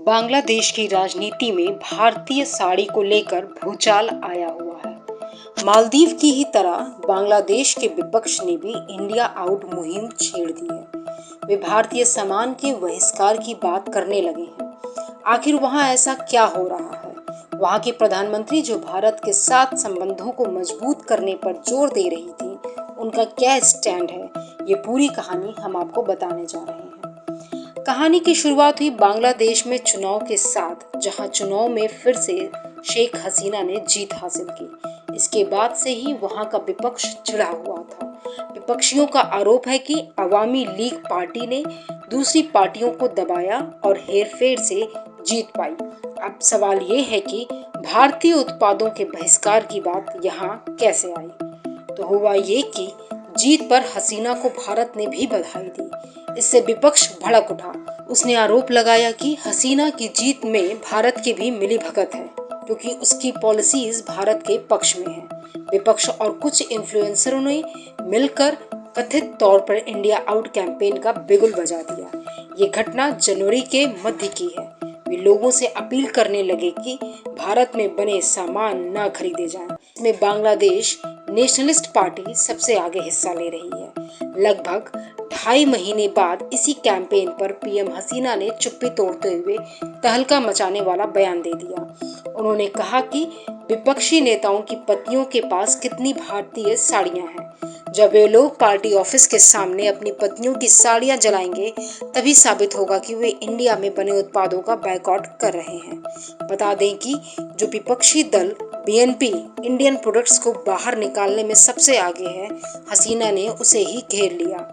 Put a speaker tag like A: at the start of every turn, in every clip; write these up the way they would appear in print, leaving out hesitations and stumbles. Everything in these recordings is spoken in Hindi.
A: बांग्लादेश की राजनीति में भारतीय साड़ी को लेकर भूचाल आया हुआ है। मालदीव की ही तरह बांग्लादेश के विपक्ष ने भी इंडिया आउट मुहिम छेड़ दी है। वे भारतीय सामान के बहिष्कार की बात करने लगे हैं। आखिर वहां ऐसा क्या हो रहा है? वहां की प्रधानमंत्री जो भारत के साथ संबंधों को मजबूत करने पर जोर दे रही थी, उनका क्या स्टैंड है? ये पूरी कहानी हम आपको बताने जा रहे हैं। कहानी की शुरुआत हुई बांग्लादेश में चुनाव के साथ, जहां चुनाव में फिर से शेख हसीना ने जीत हासिल की। इसके बाद से ही वहां का विपक्ष चिढ़ा हुआ था। विपक्षियों का आरोप है कि अवामी लीग पार्टी ने दूसरी पार्टियों को दबाया और हेरफेर से जीत पाई। अब सवाल ये है कि भारतीय उत्पादों के बहिष्कार की बात यहाँ कैसे आई? तो हुआ ये कि जीत पर हसीना को भारत ने भी बधाई दी। इससे विपक्ष भड़क उठा। उसने आरोप लगाया कि हसीना की जीत में भारत की भी मिलीभगत है, क्योंकि उसकी पॉलिसीज भारत के पक्ष में है। विपक्ष और कुछ इन्फ्लुएंसरों ने मिलकर कथित तौर पर इंडिया आउट कैंपेन का बिगुल बजा दिया। ये घटना जनवरी के मध्य की है। वे लोगों से अपील करने लगे कि भारत में बने सामान न खरीदे जाएं। इसमें बांग्लादेश नेशनलिस्ट पार्टी सबसे आगे हिस्सा ले रही है। लगभग 2.5 महीने बाद इसी कैंपेन पर पीएम हसीना ने चुप्पी तोड़ते हुए तहलका मचाने वाला बयान दे दिया। उन्होंने कहा कि विपक्षी नेताओं की पत्नियों के पास कितनी भारतीय साड़ियां हैं। जब वे लोग पार्टी ऑफिस के सामने अपनी पत्नियों की साड़ियां जलाएंगे, तभी साबित होगा कि वे इंडिया में बने उत्पादों का बायकॉट कर रहे हैं। बता दें कि जो विपक्षी दल बीएनपी इंडियन प्रोडक्ट्स को बाहर निकालने में सबसे आगे है, हसीना ने उसे ही घेर लिया।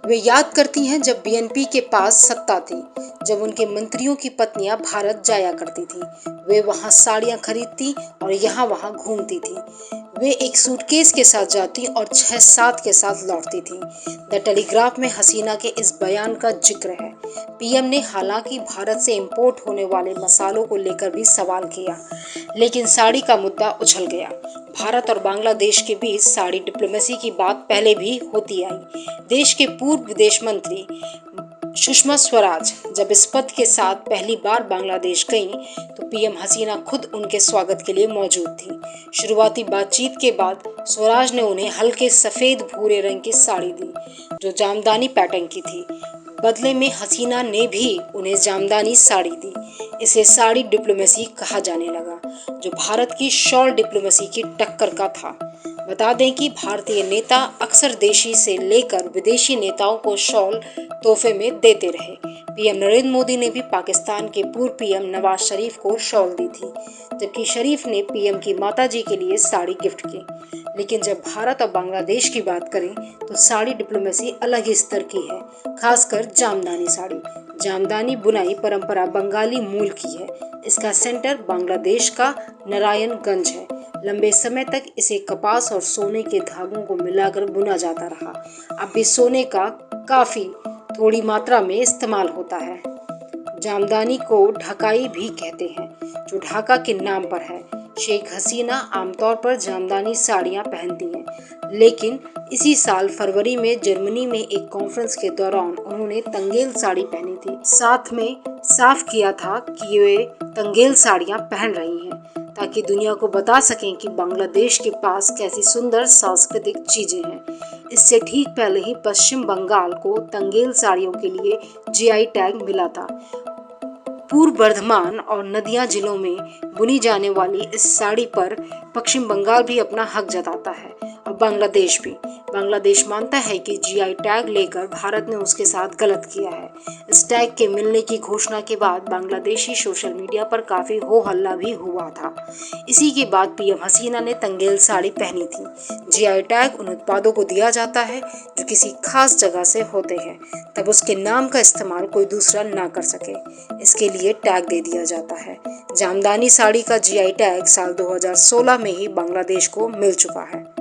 A: वे याद करती हैं जब बीएनपी के पास सत्ता थी, जब उनके मंत्रियों की पत्नियां भारत जाया करती थी। वे वहां साड़ियां खरीदती और यहाँ वहां घूमती थी। वे एक सूटकेस के साथ जाती और 6-7 के साथ लौटती थी। द टेलीग्राफ में हसीना के इस बयान का जिक्र है। पीएम ने हालांकि भारत से इंपोर्ट होने वाले मसालों को लेकर भी सवाल किया, लेकिन साड़ी का मुद्दा उछल गया। भारत और बांग्लादेश के बीच साड़ी डिप्लोमेसी की बात पहले भी होती आई। देश के पूर्व विदेश मंत्री सुषमा स्वराज जब इस पद के साथ पहली बार बांग्लादेश गईं, तो पीएम हसीना खुद उनके स्वागत के लिए मौजूद थी। शुरुआती बातचीत के बाद स्वराज ने उन्हें हल्के सफेद भूरे रंग की साड़ी दी, जो जामदानी पैटर्न की थी। बदले में हसीना ने भी उन्हें जामदानी साड़ी दी। इसे साड़ी डिप्लोमेसी कहा जाने लगा, जो भारत की शॉल डिप्लोमेसी की टक्कर का था। बता दें कि भारतीय नेता अक्सर देशी से लेकर विदेशी नेताओं को शॉल तोहफे में देते रहे। पीएम नरेंद्र मोदी ने भी पाकिस्तान के पूर्व पीएम नवाज शरीफ को शॉल दी थी, जबकि शरीफ ने पीएम की माताजी के लिए साड़ी गिफ्ट की। लेकिन जब भारत और बांग्लादेश की बात करें, तो साड़ी डिप्लोमेसी अलग ही स्तर की है, खासकर जामदानी साड़ी। जामदानी बुनाई परंपरा बंगाली मूल की है। इसका सेंटर बांग्लादेश का नारायणगंज है। लंबे समय तक इसे कपास और सोने के धागों को मिलाकर बुना जाता रहा। अब भी सोने का काफी थोड़ी मात्रा में इस्तेमाल होता है। जामदानी को ढकाई भी कहते हैं, जो ढाका के नाम पर है। शेख हसीना आमतौर पर जामदानी साड़ियां पहनती हैं, लेकिन इसी साल फरवरी में जर्मनी में एक कॉन्फ्रेंस के दौरान उन्होंने तंगेल साड़ी पहनी थी। साथ में साफ किया था कि वे तंगेल साड़ियां पहन रही हैं, ताकि दुनिया को बता सकें कि बांग्लादेश के पास कैसी सुंदर सांस्कृतिक चीजें हैं। इससे ठीक पहले ही पश्चिम बंगाल को तंगेल साड़ियों के लिए जीआई टैग मिला था। पूर्व बर्धमान और नदिया जिलों में बुनी जाने वाली इस साड़ी पर पश्चिम बंगाल भी अपना हक जताता है, और बांग्लादेश भी। बांग्लादेश मानता है कि जीआई टैग लेकर भारत ने उसके साथ गलत किया है। इस टैग के मिलने की घोषणा के बाद बांग्लादेशी सोशल मीडिया पर काफी हो हल्ला भी हुआ था। इसी के बाद पीएम हसीना ने तंगेल साड़ी पहनी थी। जीआई टैग उन उत्पादों को दिया जाता है जो किसी खास जगह से होते हैं, तब उसके नाम का इस्तेमाल कोई दूसरा ना कर सके। इसके लिए टैग दे दिया जाता है। जामदानी साड़ी का जीआई टैग साल 2016 में ही बांग्लादेश को मिल चुका है।